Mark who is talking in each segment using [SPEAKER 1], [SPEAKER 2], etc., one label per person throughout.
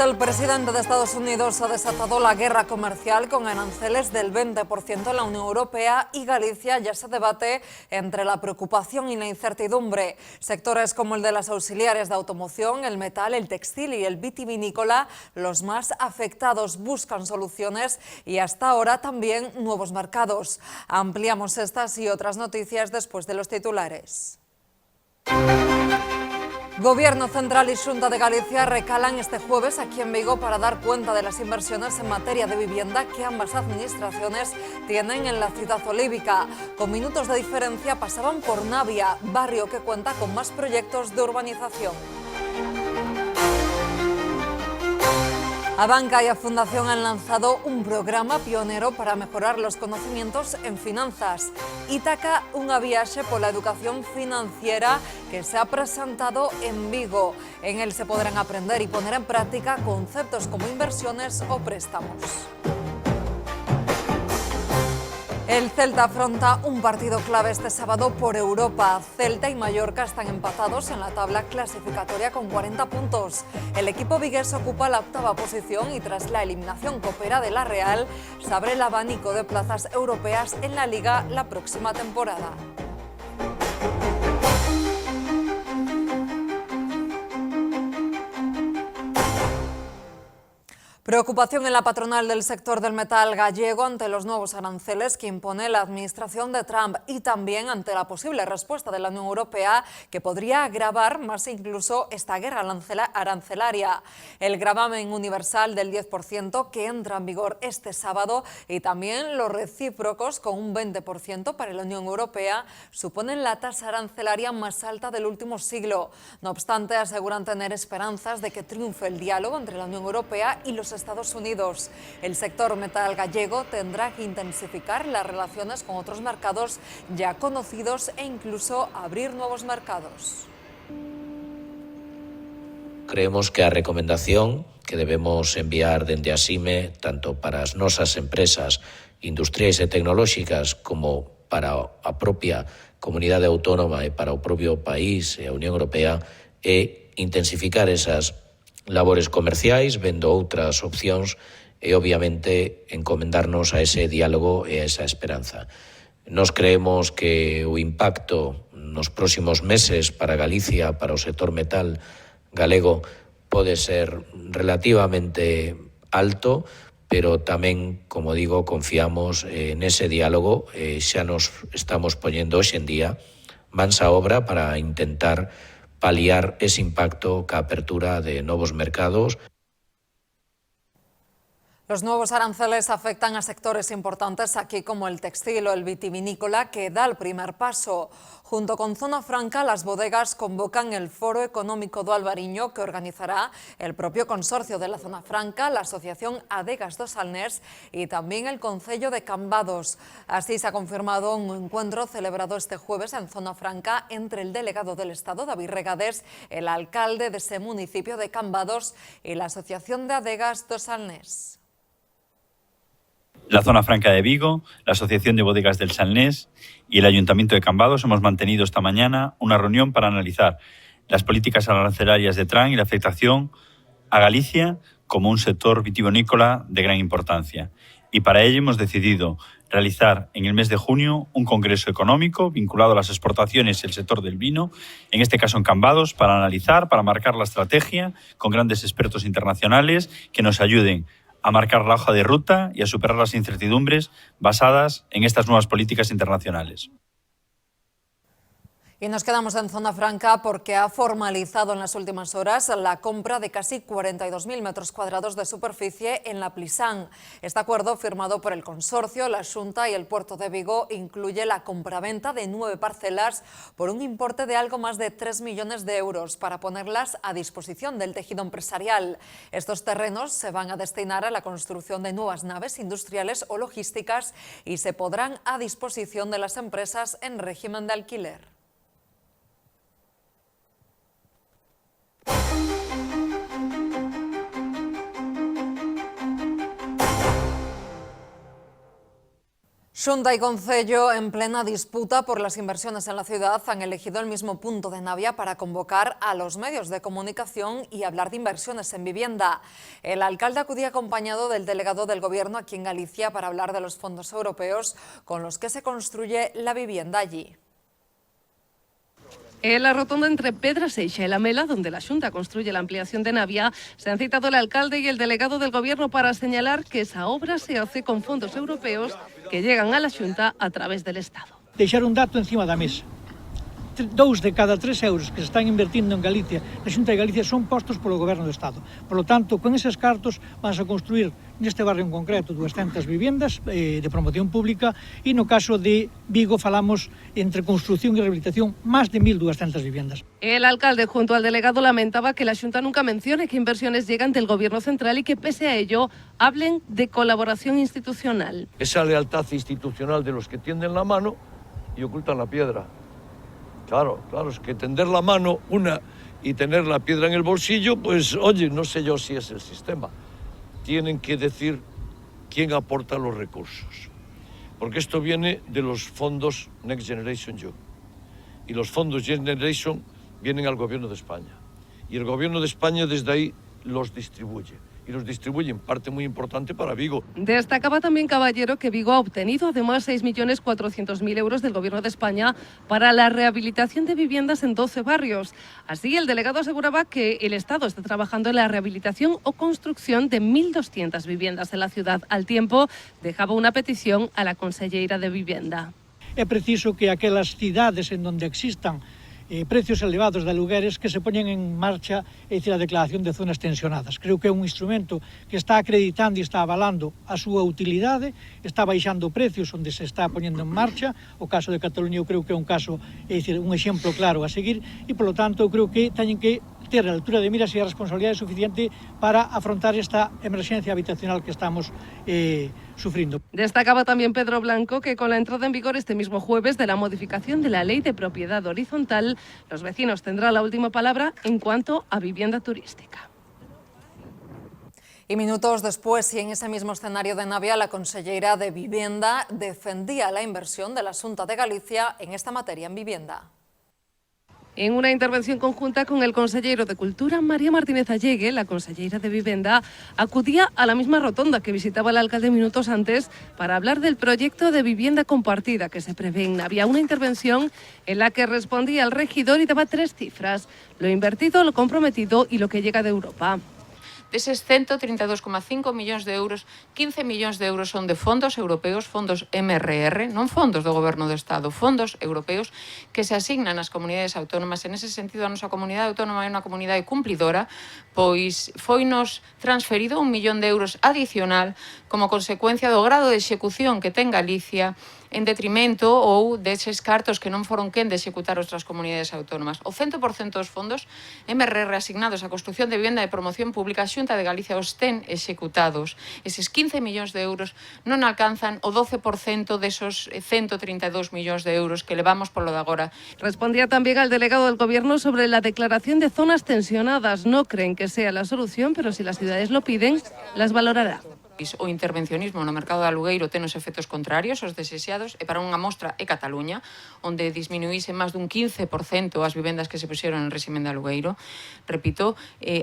[SPEAKER 1] el presidente de Estados Unidos ha desatado la guerra comercial con aranceles del 20% en la Unión Europea y Galicia ya se debate entre la preocupación y la incertidumbre. Sectores como el de las auxiliares de automoción, el metal, el textil y el vitivinícola, los más afectados, buscan soluciones y hasta ahora también nuevos mercados. Ampliamos estas y otras noticias después de los titulares. Gobierno central y Xunta de Galicia recalan este jueves aquí en Vigo para dar cuenta de las inversiones en materia de vivienda que ambas administraciones tienen en la ciudad olívica. Con minutos de diferencia pasaban por Navia, barrio que cuenta con más proyectos de urbanización. A Banca y a Fundación han lanzado un programa pionero para mejorar los conocimientos en finanzas. Ítaca, unha viaxe pola educación financiera que se ha presentado en Vigo. En él se podrán aprender y poner en práctica conceptos como inversiones o préstamos. El Celta afronta un partido clave este sábado por Europa. Celta y Mallorca están empatados en la tabla clasificatoria con 40 puntos. El equipo vigués ocupa la octava posición y tras la eliminación copera de la Real, se abre el abanico de plazas europeas en la Liga la próxima temporada. Preocupación en la patronal del sector del metal gallego ante los nuevos aranceles que impone la administración de Trump y también ante la posible respuesta de la Unión Europea que podría agravar más incluso esta guerra arancelaria. El gravamen universal del 10% que entra en vigor este sábado y también los recíprocos con un 20% para la Unión Europea suponen la tasa arancelaria más alta del último siglo. No obstante, aseguran tener esperanzas de que triunfe el diálogo entre la Unión Europea y los Estados Unidos. El sector metal gallego tendrá que intensificar las relaciones con otros mercados ya conocidos e incluso abrir nuevos mercados.
[SPEAKER 2] Creemos que a recomendación que debemos enviar dende a SIME tanto para as nosas empresas industriais e tecnolóxicas como para a propia comunidade autónoma e para o propio país e a Unión Europea é intensificar esas labores comerciais, vendo outras opcións e, obviamente, encomendarnos a ese diálogo e a esa esperanza. Nos creemos que o impacto nos próximos meses para Galicia, para o sector metal galego, pode ser relativamente alto, pero tamén, como digo, confiamos nese diálogo e xa nos estamos poñendo hoxe en día mans á obra para intentar paliar ese impacto ca apertura de novos mercados.
[SPEAKER 1] Los nuevos aranceles afectan a sectores importantes aquí como el textil o el vitivinícola que da el primer paso. Junto con Zona Franca, las bodegas convocan el Foro Económico do Albariño que organizará el propio consorcio de la Zona Franca, la Asociación Adegas do Salnés y también el Concello de Cambados. Así se ha confirmado un encuentro celebrado este jueves en Zona Franca entre el delegado del Estado, David Regades, el alcalde de ese municipio de Cambados y la Asociación de Adegas do Salnés.
[SPEAKER 3] La Zona Franca de Vigo, la Asociación de Bodegas del Salnés y el Ayuntamiento de Cambados hemos mantenido esta mañana una reunión para analizar las políticas arancelarias de Trump y la afectación a Galicia como un sector vitivinícola de gran importancia. Y para ello hemos decidido realizar en el mes de junio un congreso económico vinculado a las exportaciones y el sector del vino, en este caso en Cambados, para analizar, para marcar la estrategia con grandes expertos internacionales que nos ayuden a marcar la hoja de ruta y a superar las incertidumbres basadas en estas nuevas políticas internacionales.
[SPEAKER 1] Y nos quedamos en Zona Franca porque ha formalizado en las últimas horas la compra de casi 42.000 metros cuadrados de superficie en La Plisán. Este acuerdo, firmado por el consorcio, la Xunta y el Puerto de Vigo, incluye la compraventa de 9 parcelas por un importe de algo más de 3 millones de euros para ponerlas a disposición del tejido empresarial. Estos terrenos se van a destinar a la construcción de nuevas naves industriales o logísticas y se pondrán a disposición de las empresas en régimen de alquiler. Xunta y Concello, en plena disputa por las inversiones en la ciudad, han elegido el mismo punto de Navia para convocar a los medios de comunicación y hablar de inversiones en vivienda. El alcalde acudía acompañado del delegado del Gobierno aquí en Galicia para hablar de los fondos europeos con los que se construye la vivienda allí.
[SPEAKER 4] En la rotonda entre Pedra Seixa y La Mela, donde la Xunta construye la ampliación de Navia, se han citado el alcalde y el delegado del Gobierno para señalar que esa obra se hace con fondos europeos que llegan a la Xunta a través del Estado.
[SPEAKER 5] Deixar un dato encima da mesa. 2 de cada 3 euros que se están invertindo en Galicia, na Xunta de Galicia, son postos polo Goberno do Estado. Por lo tanto, con eses cartos van a construir neste barrio en concreto 200 viviendas de promoción pública e no caso de Vigo falamos entre construcción e rehabilitación máis de 1.200 viviendas.
[SPEAKER 4] El alcalde junto al delegado lamentaba que la Xunta nunca mencione que inversiones llegan del Gobierno central y que pese a ello hablen de colaboración institucional.
[SPEAKER 6] Esa lealtad institucional de los que tienden la mano y ocultan la piedra. Claro, es que tender la mano una y tener la piedra en el bolsillo, pues oye, no sé yo si es el sistema. Tienen que decir quién aporta los recursos. Porque esto viene de los fondos Next Generation EU. Y los fondos Next Generation vienen al Gobierno de España. Y el Gobierno de España desde ahí los distribuye. Y los distribuye en parte muy importante para Vigo.
[SPEAKER 4] Destacaba también Caballero que Vigo ha obtenido además 6.400.000 euros del Gobierno de España para la rehabilitación de viviendas en 12 barrios. Así, el delegado aseguraba que el Estado está trabajando en la rehabilitación o construcción de 1.200 viviendas en la ciudad. Al tiempo, dejaba una petición a la Conselleira de Vivienda.
[SPEAKER 5] É preciso que aquelas cidades en donde existan precios elevados de alugueres que se poñen en marcha, é dicir, a declaración de zonas tensionadas. Creo que é un instrumento que está acreditando e está avalando a súa utilidade, está baixando precios onde se está poñendo en marcha. O caso de Cataluña eu creo que é un caso, é dicir, un exemplo claro a seguir e, polo tanto, eu creo que teñen que ter a altura de miras e a responsabilidade suficiente para afrontar esta emerxencia habitacional que estamos sufrindo.
[SPEAKER 4] Destacaba también Pedro Blanco que con la entrada en vigor este mismo jueves de la modificación de la Ley de Propiedad Horizontal, los vecinos tendrán la última palabra en cuanto a vivienda turística.
[SPEAKER 1] Y minutos después, y en ese mismo escenario de Navia, la consellera de Vivienda defendía la inversión de la Xunta de Galicia en esta materia en vivienda.
[SPEAKER 4] En una intervención conjunta con el consejero de Cultura, María Martínez Allegue, la consellera de Vivienda, acudía a la misma rotonda que visitaba el alcalde minutos antes para hablar del proyecto de vivienda compartida que se prevé en Navia. Una intervención en la que respondía el regidor y daba 3 cifras: lo invertido, lo comprometido y lo que llega de Europa.
[SPEAKER 7] Deses 132,5 millóns de euros, 15 millóns de euros son de fondos europeos, fondos MRR, non fondos do Goberno do Estado, fondos europeos que se asignan ás comunidades autónomas. En ese sentido, a nosa comunidade autónoma é unha comunidade cumplidora, pois foinos transferido 1 millón de euros adicional como consecuencia do grado de execución que ten Galicia en detrimento ou deses cartos que non foron quen de executar outras comunidades autónomas. O 100% dos fondos MRR asignados á construción de vivenda de promoción pública, a Xunta de Galicia os ten executados. Eses 15 millóns de euros non alcanzan o 12% desos 132 millóns de euros que levamos polo de agora.
[SPEAKER 4] Respondía también al delegado del Gobierno sobre la declaración de zonas tensionadas. No creen que sea la solución, pero si las ciudades lo piden, las valorará.
[SPEAKER 7] O intervencionismo no mercado de alugueiro ten os efectos contrarios aos desexados e para unha mostra é Cataluña, onde disminuíse máis dun 15% as vivendas que se puxeron en régimen de alugueiro. Repito,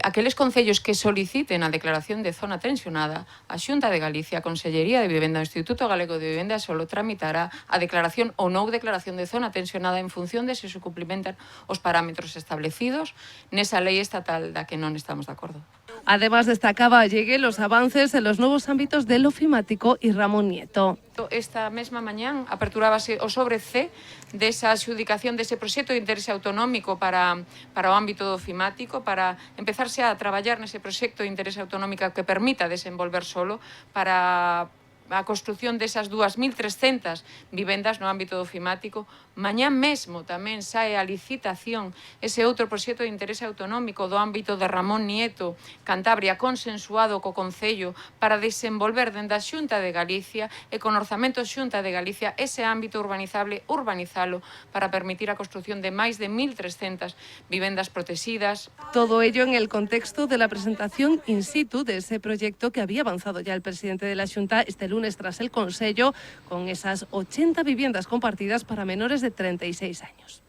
[SPEAKER 7] aqueles concellos que soliciten a declaración de zona tensionada, a Xunta de Galicia, a Consellería de Vivenda, o Instituto Galego de Vivenda solo tramitará a declaración ou non declaración de zona tensionada en función de se cumplimentan os parámetros establecidos nesa lei estatal da que non estamos de acordo.
[SPEAKER 4] Además, destacaba Allegue los avances en los nuevos ámbitos del ofimático y Ramón Nieto.
[SPEAKER 7] Esta mesma mañán aperturábase o sobre C desa adxudicación dese proxecto de interese autonómico para o ámbito do ofimático, para empezarse a traballar nese proxecto de interese autonómico que permita desenvolver solo para a construción desas 2.300 vivendas no ámbito do ofimático. Mañán mesmo tamén sae a licitación ese outro proxecto de interese autonómico do ámbito de Ramón Nieto, Cantabria, consensuado co Concello para desenvolver dende a Xunta de Galicia e con orzamento Xunta de Galicia ese ámbito urbanizable, urbanizalo para permitir a construción de máis de 1.300 vivendas protegidas.
[SPEAKER 4] Todo ello en el contexto de la presentación in situ de ese proyecto que había avanzado ya el presidente de la Xunta este lunes lunes tras el Consello, con esas 80 viviendas compartidas para menores de 36 años.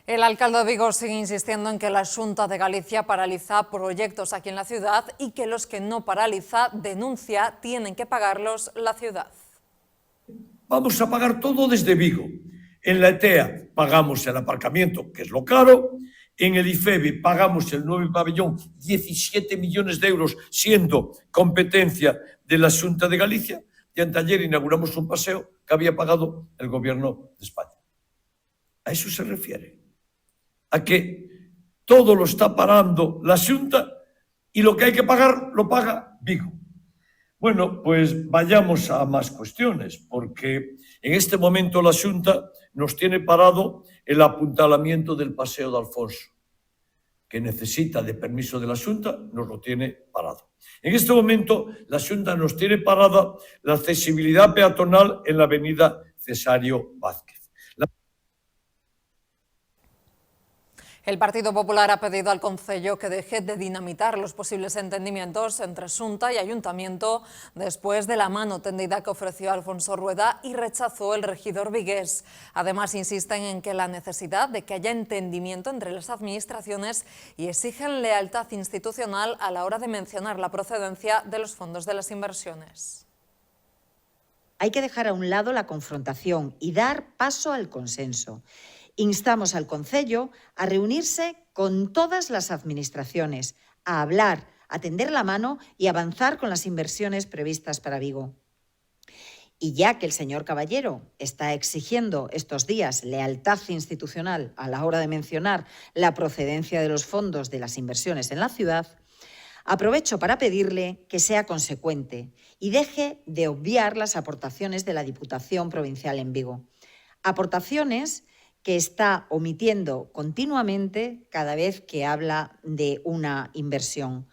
[SPEAKER 1] El alcalde de Vigo sigue insistiendo en que la Xunta de Galicia paraliza proyectos aquí en la ciudad y que los que no paraliza, denuncia, tienen que pagarlos la ciudad.
[SPEAKER 6] Vamos a pagar todo desde Vigo. En la ETEA pagamos el aparcamiento, que es lo caro. En el IFEBI pagamos el nuevo pabellón, 17 millones de euros, siendo competencia de la Xunta de Galicia. Y anteayer inauguramos un paseo que había pagado el Gobierno de España. A eso se refiere. A que todo lo está parando la Xunta y lo que hay que pagar lo paga Vigo. Bueno, pues vayamos a más cuestiones, porque en este momento la Xunta nos tiene parado el apuntalamiento del Paseo de Alfonso, que necesita de permiso de la Xunta, nos lo tiene parado. En este momento la Xunta nos tiene parada la accesibilidad peatonal en la avenida Cesario Vázquez.
[SPEAKER 1] El Partido Popular ha pedido al Concello que deje de dinamitar los posibles entendimientos entre Xunta y Ayuntamiento después de la mano tendida que ofreció Alfonso Rueda y rechazó el regidor vigués. Además, insisten en que la necesidad de que haya entendimiento entre las administraciones y exigen lealtad institucional a la hora de mencionar la procedencia de los fondos de las inversiones.
[SPEAKER 8] Hay que dejar a un lado la confrontación y dar paso al consenso. Instamos al Concello a reunirse con todas las administraciones, a hablar, a tender la mano y avanzar con las inversiones previstas para Vigo. Y ya que el señor Caballero está exigiendo estos días lealtad institucional a la hora de mencionar la procedencia de los fondos de las inversiones en la ciudad, aprovecho para pedirle que sea consecuente y deje de obviar las aportaciones de la Diputación Provincial en Vigo. Aportaciones que está omitiendo continuamente cada vez que habla de una inversión.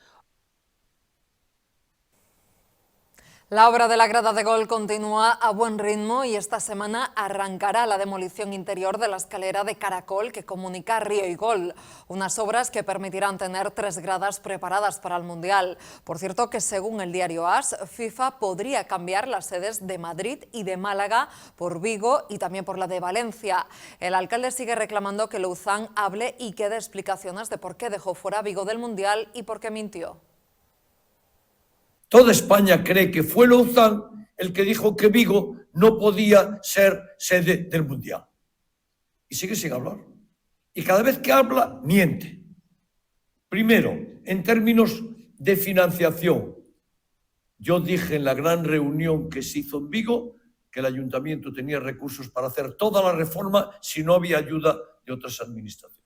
[SPEAKER 1] La obra de la grada de gol continúa a buen ritmo y esta semana arrancará la demolición interior de la escalera de caracol que comunica Río y Gol, unas obras que permitirán tener 3 gradas preparadas para el Mundial. Por cierto que según el diario AS, FIFA podría cambiar las sedes de Madrid y de Málaga por Vigo y también por la de Valencia. El alcalde sigue reclamando que Louzán hable y que dé explicaciones de por qué dejó fuera Vigo del Mundial y por qué mintió.
[SPEAKER 6] Toda España cree que fue Louzán el que dijo que Vigo no podía ser sede del Mundial. Y sigue sin hablar. Y cada vez que habla, miente. Primero, en términos de financiación. Yo dije en la gran reunión que se hizo en Vigo que el ayuntamiento tenía recursos para hacer toda la reforma si no había ayuda de otras administraciones.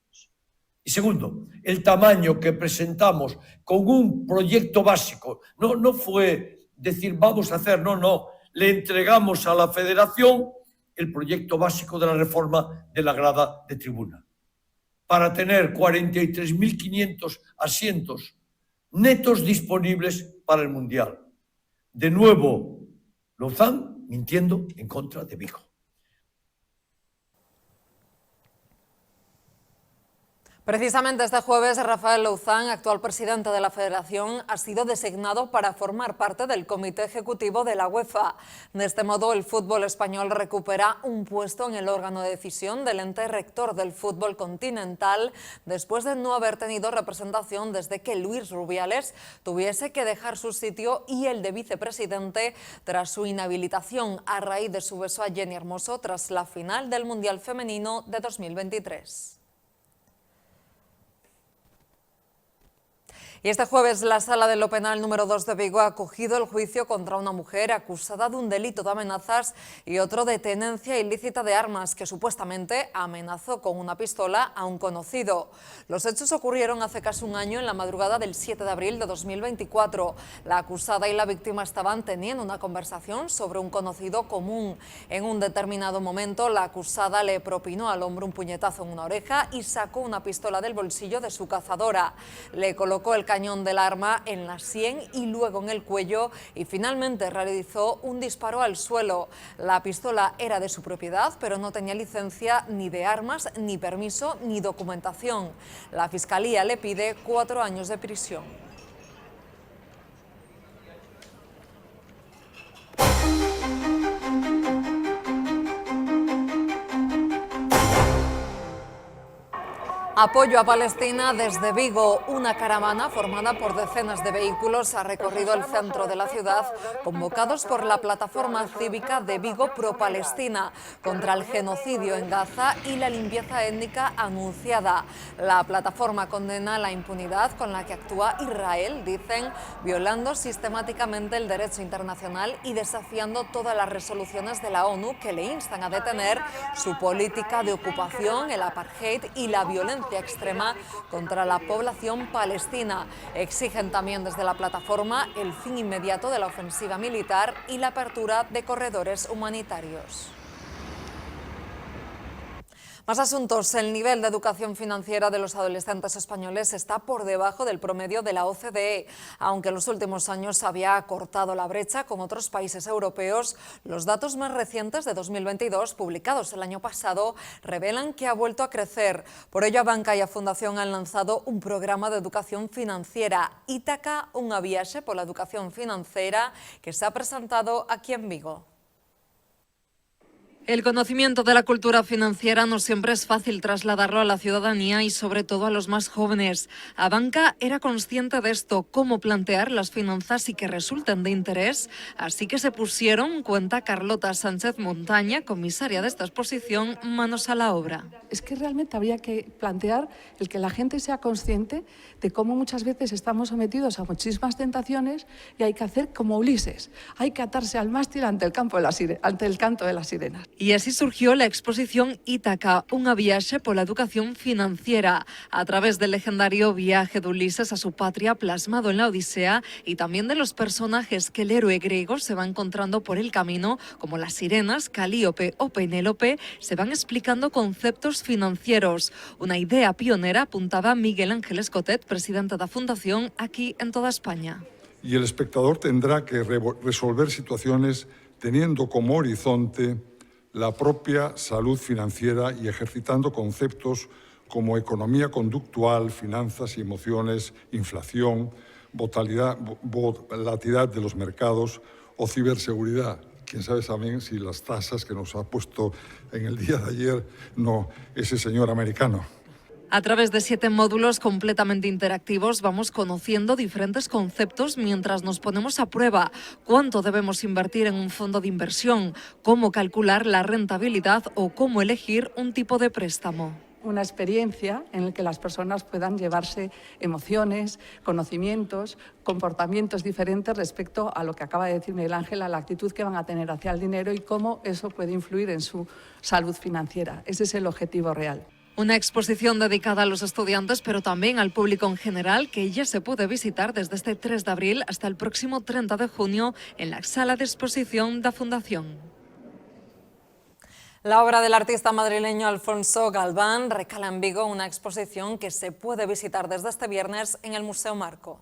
[SPEAKER 6] Y segundo, el tamaño que presentamos con un proyecto básico. No fue decir vamos a hacer, no. Le entregamos a la Federación el proyecto básico de la reforma de la grada de tribuna para tener 43.500 asientos netos disponibles para el Mundial. De nuevo, Louzán mintiendo en contra de Vigo.
[SPEAKER 1] Precisamente este jueves, Rafael Louzán, actual presidente de la Federación, ha sido designado para formar parte del Comité Ejecutivo de la UEFA. De este modo, el fútbol español recupera un puesto en el órgano de decisión del ente rector del fútbol continental, después de no haber tenido representación desde que Luis Rubiales tuviese que dejar su sitio y el de vicepresidente tras su inhabilitación a raíz de su beso a Jenny Hermoso tras la final del Mundial Femenino de 2023. Y este jueves la Sala de lo Penal número 2 de Vigo ha acogido el juicio contra una mujer acusada de un delito de amenazas y otro de tenencia ilícita de armas que supuestamente amenazó con una pistola a un conocido. Los hechos ocurrieron hace casi un año en la madrugada del 7 de abril de 2024. La acusada y la víctima estaban teniendo una conversación sobre un conocido común. En un determinado momento la acusada le propinó al hombre un puñetazo en una oreja y sacó una pistola del bolsillo de su cazadora. Le colocó el cañón del arma en la sien y luego en el cuello y finalmente realizó un disparo al suelo. La pistola era de su propiedad, pero no tenía licencia ni de armas, ni permiso, ni documentación. La Fiscalía le pide 4 años de prisión. Apoyo a Palestina desde Vigo. Una caravana formada por decenas de vehículos ha recorrido el centro de la ciudad, convocados por la plataforma cívica de Vigo pro-Palestina, contra el genocidio en Gaza y la limpieza étnica anunciada. La plataforma condena la impunidad con la que actúa Israel, dicen, violando sistemáticamente el derecho internacional y desafiando todas las resoluciones de la ONU que le instan a detener su política de ocupación, el apartheid y la violencia extrema contra la población palestina. Exigen también desde la plataforma el fin inmediato de la ofensiva militar y la apertura de corredores humanitarios. Más asuntos. El nivel de educación financiera de los adolescentes españoles está por debajo del promedio de la OCDE. Aunque en los últimos años se había acortado la brecha con otros países europeos, los datos más recientes de 2022, publicados el año pasado, revelan que ha vuelto a crecer. Por ello, Abanca y a Fundación han lanzado un programa de educación financiera, Ítaca, unha viaxe pola educación financiera, que se ha presentado aquí en Vigo. El conocimiento de la cultura financiera no siempre es fácil trasladarlo a la ciudadanía y sobre todo a los más jóvenes. Abanca era consciente de esto, cómo plantear las finanzas y que resulten de interés, así que se pusieron, cuenta Carlota Sánchez Montaña, comisaria de esta exposición, manos a la obra.
[SPEAKER 9] Es que realmente habría que plantear el que la gente sea consciente de cómo muchas veces estamos sometidos a muchísimas tentaciones y hay que hacer como Ulises, hay que atarse al mástil ante el canto de las sirenas.
[SPEAKER 1] Y así surgió la exposición Ítaca, unha viaxe pola educación financiera, a través del legendario viaje de Ulises a su patria plasmado en la Odisea y también de los personajes que el héroe griego se va encontrando por el camino, como las sirenas, Calíope o Penélope, se van explicando conceptos financieros. Una idea pionera, apuntaba Miguel Ángel Escotet, presidente de la Fundación, aquí en toda España.
[SPEAKER 10] Y el espectador tendrá que resolver situaciones teniendo como horizonte la propia salud financiera y ejercitando conceptos como economía conductual, finanzas y emociones, inflación, volatilidad de los mercados o ciberseguridad. Quién sabe también si las tasas que nos ha puesto en el día de ayer ese señor americano.
[SPEAKER 1] A través de 7 módulos completamente interactivos vamos conociendo diferentes conceptos mientras nos ponemos a prueba. Cuánto debemos invertir en un fondo de inversión, cómo calcular la rentabilidad o cómo elegir un tipo de préstamo.
[SPEAKER 9] Una experiencia en la que las personas puedan llevarse emociones, conocimientos, comportamientos diferentes respecto a lo que acaba de decir Miguel Ángel, a la actitud que van a tener hacia el dinero y cómo eso puede influir en su salud financiera. Ese es el objetivo real.
[SPEAKER 1] Una exposición dedicada a los estudiantes, pero también al público en general, que ya se puede visitar desde este 3 de abril hasta el próximo 30 de junio en la sala de exposición de la Fundación. La obra del artista madrileño Alfonso Galván recala en Vigo, una exposición que se puede visitar desde este viernes en el Museo Marco.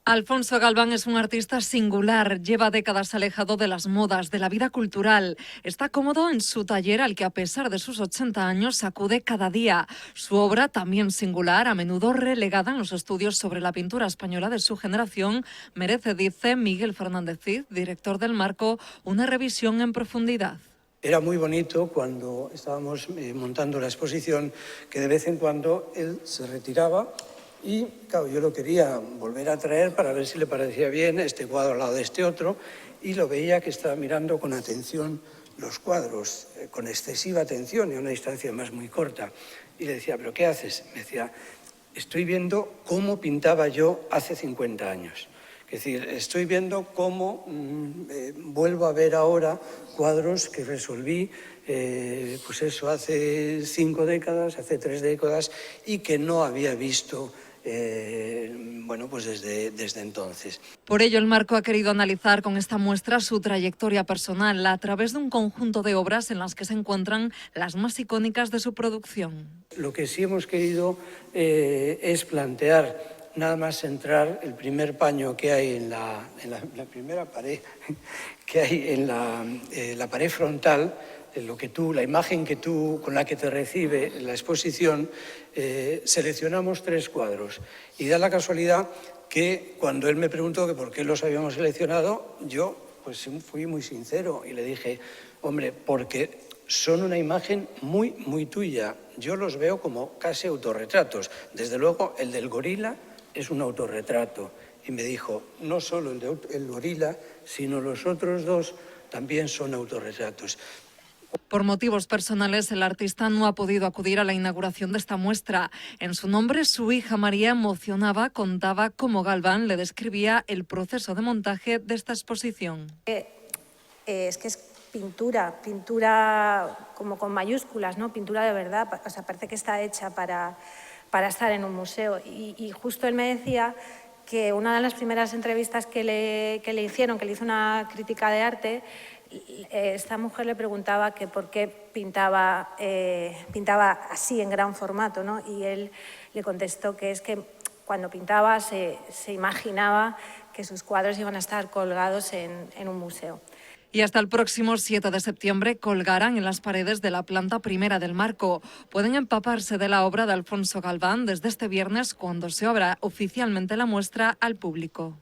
[SPEAKER 1] Alfonso Galván es un artista singular, lleva décadas alejado de las modas, de la vida cultural. Está cómodo en su taller al que a pesar de sus 80 años acude cada día. Su obra, también singular, a menudo relegada en los estudios sobre la pintura española de su generación, merece, dice Miguel Fernández Cid, director del Marco, una revisión en profundidad.
[SPEAKER 11] Era muy bonito cuando estábamos montando la exposición que de vez en cuando él se retiraba. Y, claro, yo lo quería volver a traer para ver si le parecía bien este cuadro al lado de este otro, y lo veía que estaba mirando con atención los cuadros, con excesiva atención y a una distancia más muy corta. Y le decía, ¿pero qué haces? Me decía, estoy viendo cómo pintaba yo hace 50 años. Es decir, estoy viendo cómo vuelvo a ver ahora cuadros que resolví pues eso, hace 5 décadas, hace 3 décadas, y que no había visto bueno, pues desde entonces.
[SPEAKER 1] Por ello, el Marco ha querido analizar con esta muestra su trayectoria personal a través de un conjunto de obras en las que se encuentran las más icónicas de su producción.
[SPEAKER 11] Lo que sí hemos querido es plantear, nada más entrar, el primer paño que hay en la primera pared, que hay en la pared frontal, la imagen con la que te recibe la exposición, seleccionamos 3 cuadros. Y da la casualidad que cuando él me preguntó que por qué los habíamos seleccionado, yo pues fui muy sincero y le dije, hombre, porque son una imagen muy, muy tuya. Yo los veo como casi autorretratos. Desde luego, el del gorila es un autorretrato. Y me dijo, no solo el gorila, sino los otros dos también son autorretratos.
[SPEAKER 1] Por motivos personales, el artista no ha podido acudir a la inauguración de esta muestra. En su nombre, su hija María contaba cómo Galván le describía el proceso de montaje de esta exposición.
[SPEAKER 12] Es que es pintura como con mayúsculas, ¿no? Pintura de verdad, o sea, parece que está hecha para estar en un museo. Y justo él me decía que una de las primeras entrevistas que le hicieron, que le hizo una crítica de arte, esta mujer le preguntaba que por qué pintaba así en gran formato, ¿no? Y él le contestó que es que cuando pintaba se imaginaba que sus cuadros iban a estar colgados en un museo.
[SPEAKER 1] Y hasta el próximo 7 de septiembre colgarán en las paredes de la planta primera del marco. Pueden empaparse de la obra de Alfonso Galván desde este viernes, cuando se abra oficialmente la muestra al público.